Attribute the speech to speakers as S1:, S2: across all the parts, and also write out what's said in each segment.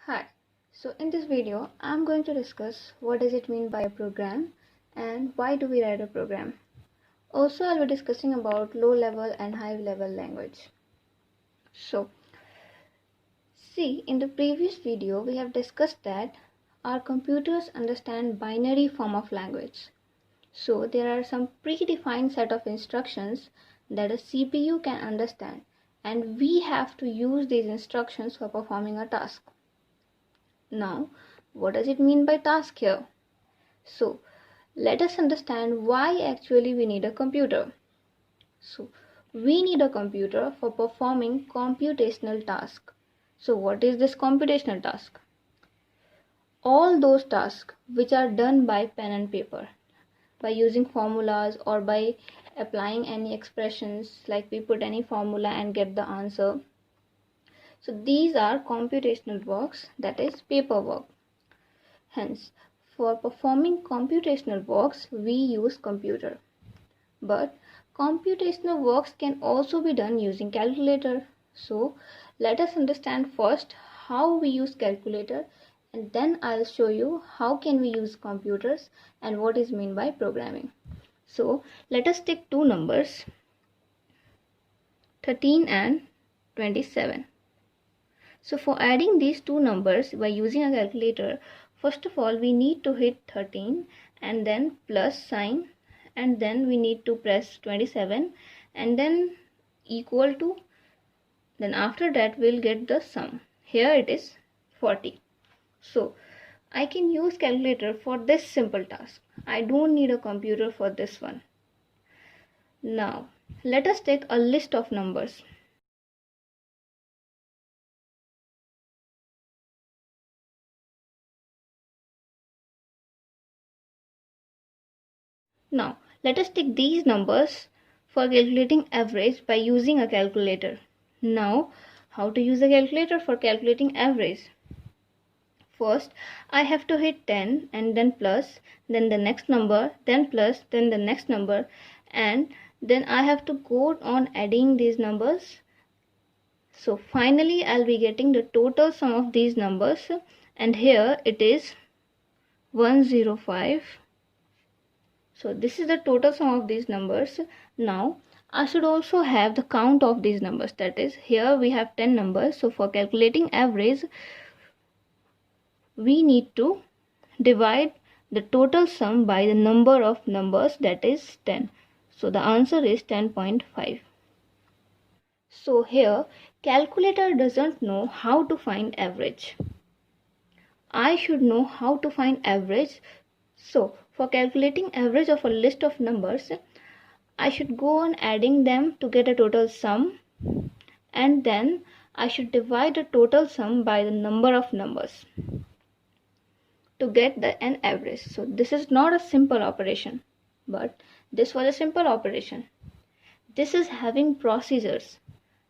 S1: Hi, so in this video I'm going to discuss what does it mean by a program and why do we write a program. Also I'll be discussing about low level and high level language. So see, in the previous video we have discussed that our computers understand binary form of language. So there are some predefined set of instructions that a CPU can understand and we have to use these instructions for performing a task. Now, what does it mean by task here? So, let us understand why actually we need a computer. So, we need a computer for performing computational tasks. So, what is this computational task? All those tasks which are done by pen and paper, by using formulas or by applying any expressions, like we put any formula and get the answer. So, these are computational works, that is paper work. Hence, for performing computational works, we use computer. But computational works can also be done using calculator. So, let us understand first how we use calculator, and then I'll show you how can we use computers and what is meant by programming. So, let us take two numbers, 13 and 27. So for adding these two numbers by using a calculator, first of all we need to hit 13 and then plus sign, and then we need to press 27 and then equal to, then after that we'll get the sum. Here it is 40. So I can use calculator for this simple task. I don't need a computer for this one. Now let us take a list of numbers. Now, let us take these numbers for calculating average by using a calculator. Now, how to use a calculator for calculating average? First, I have to hit 10 and then plus, then the next number, then plus, then the next number, and then I have to go on adding these numbers. So finally, I'll be getting the total sum of these numbers, and here it is 105. So this is the total sum of these numbers. Now I should also have the count of these numbers, that is, here we have 10 numbers. So for calculating average, we need to divide the total sum by the number of numbers, that is 10. So the answer is 10.5. So here calculator doesn't know how to find average. I should know how to find average. So for calculating average of a list of numbers, I should go on adding them to get a total sum, and then I should divide the total sum by the number of numbers to get an average. So this is not a simple operation, but this was a simple operation. This is having procedures,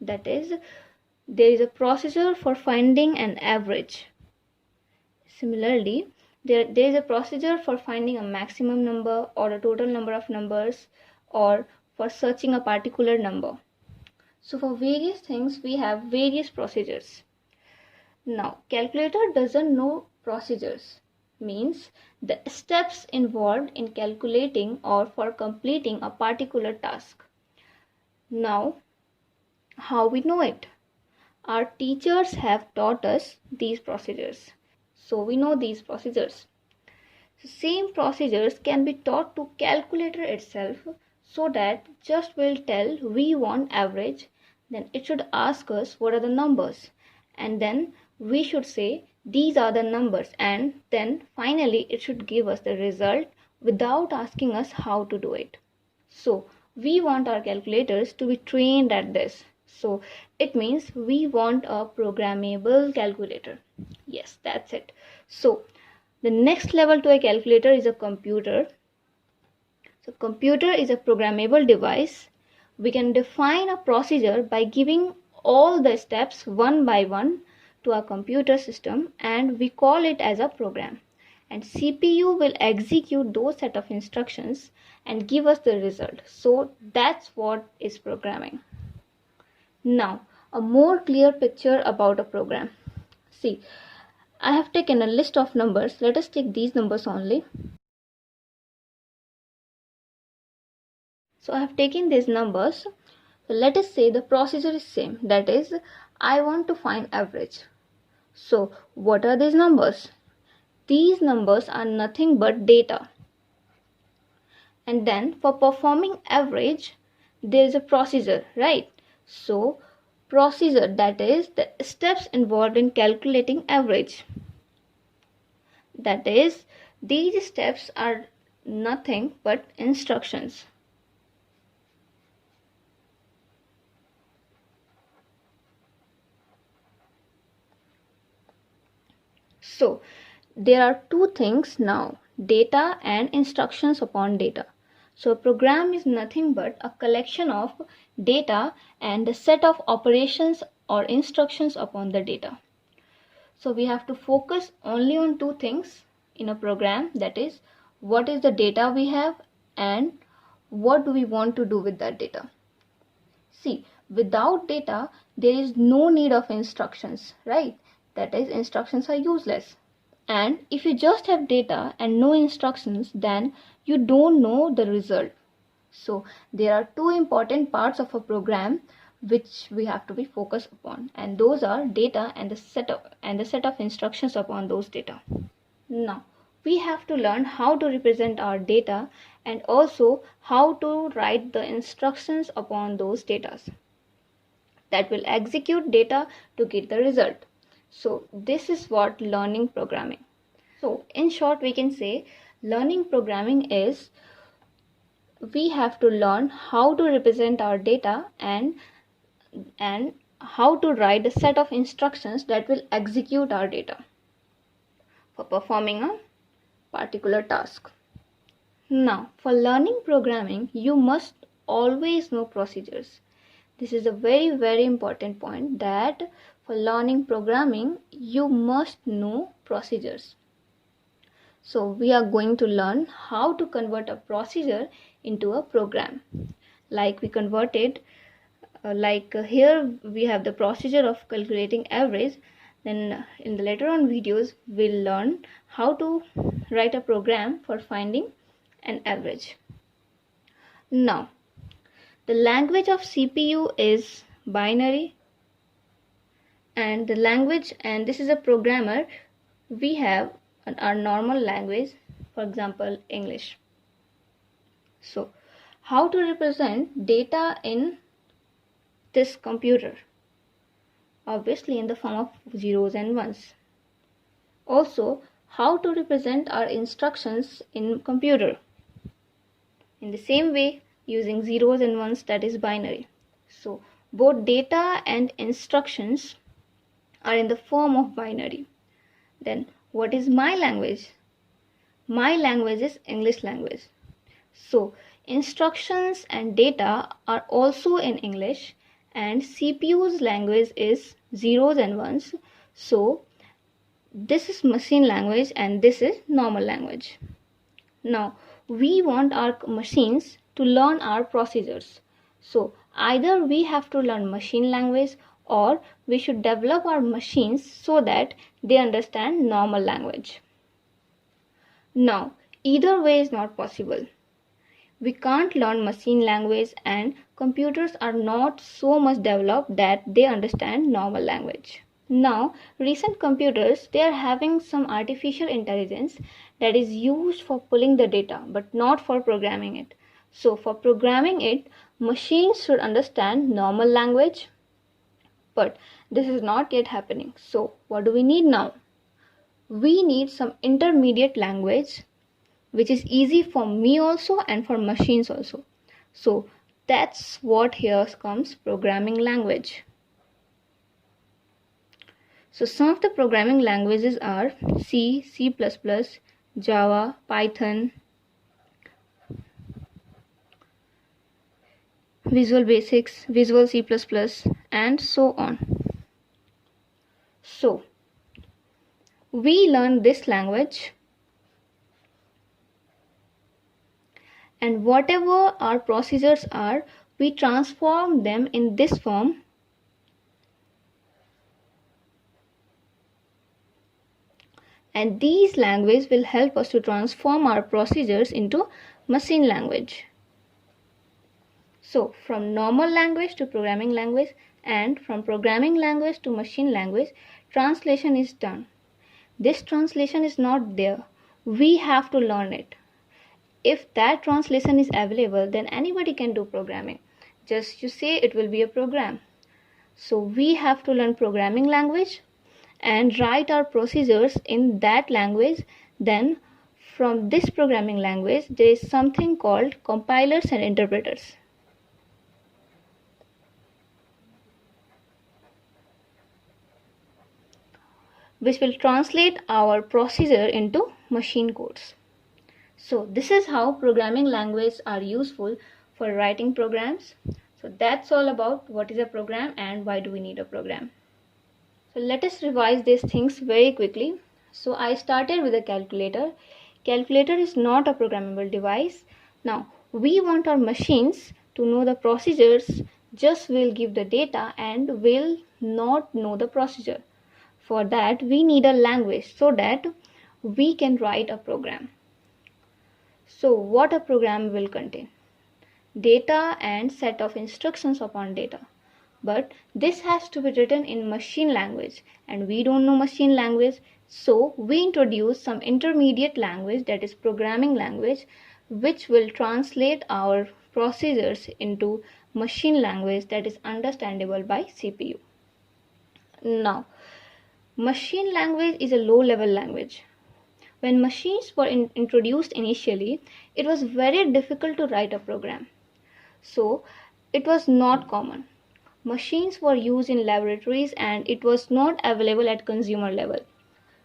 S1: that is, there is a procedure for finding an average. Similarly, there is a procedure for finding a maximum number or a total number of numbers, or for searching a particular number. So for various things we have various procedures. Now calculator doesn't know procedures, means the steps involved in calculating or for completing a particular task. Now how we know it? Our teachers have taught us these procedures. So we know these procedures. The same procedures can be taught to calculator itself, so that just will tell we want average, then it should ask us what are the numbers, and then we should say these are the numbers, and then finally it should give us the result without asking us how to do it. So we want our calculators to be trained at this. So it means we want a programmable calculator. Yes, that's it. So the next level to a calculator is a computer. So computer is a programmable device. We can define a procedure by giving all the steps one by one to our computer system, and we call it as a program. And CPU will execute those set of instructions and give us the result. So that's what is programming. Now, a more clear picture about a program. See, I have taken a list of numbers. Let us take these numbers only. So I have taken these numbers. So let us say the procedure is same. That is, I want to find average. So what are these numbers? These numbers are nothing but data. And then for performing average, there is a procedure, right? So procedure, that is the steps involved in calculating average. That is, these steps are nothing but instructions. So there are two things now, data and instructions upon data. So a program is nothing but a collection of data and a set of operations or instructions upon the data. So we have to focus only on two things in a program, that is, what is the data we have and what do we want to do with that data. See, without data, there is no need of instructions, right? That is, instructions are useless. And if you just have data and no instructions, then you don't know the result. So there are two important parts of a program which we have to be focused upon, and those are data and the set of instructions upon those data. Now we have to learn how to represent our data and also how to write the instructions upon those data that will execute data to get the result. So this is what learning programming. So in short, we can say learning programming is we have to learn how to represent our data and how to write a set of instructions that will execute our data for performing a particular task. Now, for learning programming, you must always know procedures. This is a very, very important point, that for learning programming, you must know procedures. So we are going to learn how to convert a procedure into a program. Like we converted, here we have the procedure of calculating average. Then in the later on videos, we'll learn how to write a program for finding an average. Now, the language of CPU is binary, and the language, and this is a programmer, we have our normal language, for example English. So how to represent data in this computer? Obviously in the form of zeros and ones. Also, how to represent our instructions in computer? In the same way, using zeros and ones, that is binary. So both data and instructions are in the form of binary. Then what is my language? My language is English language. So instructions and data are also in English, and CPU's language is zeros and ones. So this is machine language and this is normal language. Now we want our machines to learn our procedures. So either we have to learn machine language, or we should develop our machines so that they understand normal language. Now either way is not possible. We can't learn machine language, and computers are not so much developed that they understand normal language. Now, recent computers, they are having some artificial intelligence that is used for pulling the data, but not for programming it. So for programming it, machines should understand normal language, but this is not yet happening. So what do we need now? We need some intermediate language which is easy for me also and for machines also. So that's what here comes programming language. So some of the programming languages are C, C++, Java, Python, Visual Basics, Visual C++, and so on. So we learn this language, and whatever our procedures are, we transform them in this form. And these languages will help us to transform our procedures into machine language. So from normal language to programming language and from programming language to machine language, translation is done. This translation is not there. We have to learn it. If that translation is available, then anybody can do programming. Just you say it will be a program. So we have to learn programming language and write our procedures in that language. Then from this programming language, there is something called compilers and interpreters, which will translate our procedure into machine codes. So this is how programming languages are useful for writing programs. So that's all about what is a program and why do we need a program. So let us revise these things very quickly. So I started with a calculator. Calculator is not a programmable device. Now we want our machines to know the procedures, just will give the data and will not know the procedure. For that we need a language so that we can write a program. So what a program will contain? Data and set of instructions upon data. But this has to be written in machine language and we don't know machine language. So we introduce some intermediate language, that is programming language, which will translate our procedures into machine language that is understandable by CPU. Now, machine language is a low level language. When machines were introduced initially, it was very difficult to write a program. So it was not common. Machines were used in laboratories and it was not available at consumer level.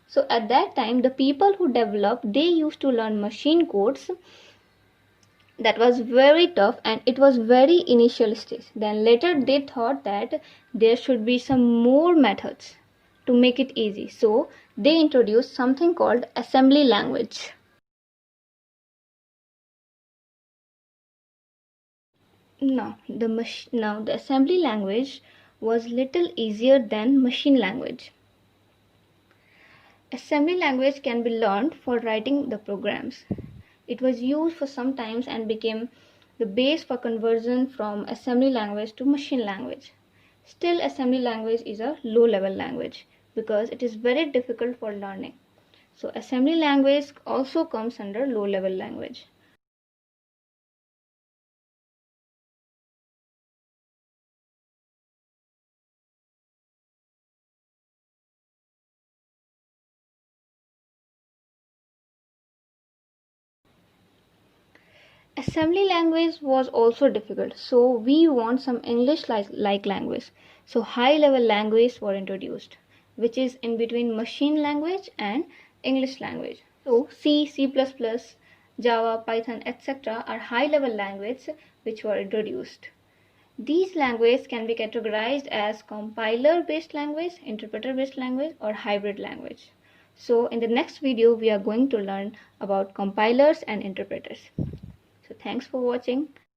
S1: So at that time, the people who developed, they used to learn machine codes. That was very tough and it was very initial stage. Then later they thought that there should be some more methods to make it easy. So they introduced something called assembly language. Now the assembly language was little easier than machine language. Assembly language can be learned for writing the programs. It was used for some times and became the base for conversion from assembly language to machine language. Still, assembly language is a low level language because it is very difficult for learning. So assembly language also comes under low level language. Assembly language was also difficult, so we want some English like language. So high level language were introduced, which is in between machine language and English language. So C, C++, Java, Python, etc. are high level languages which were introduced. These languages can be categorized as compiler based language, interpreter based language, or hybrid language. So in the next video we are going to learn about compilers and interpreters. So thanks for watching.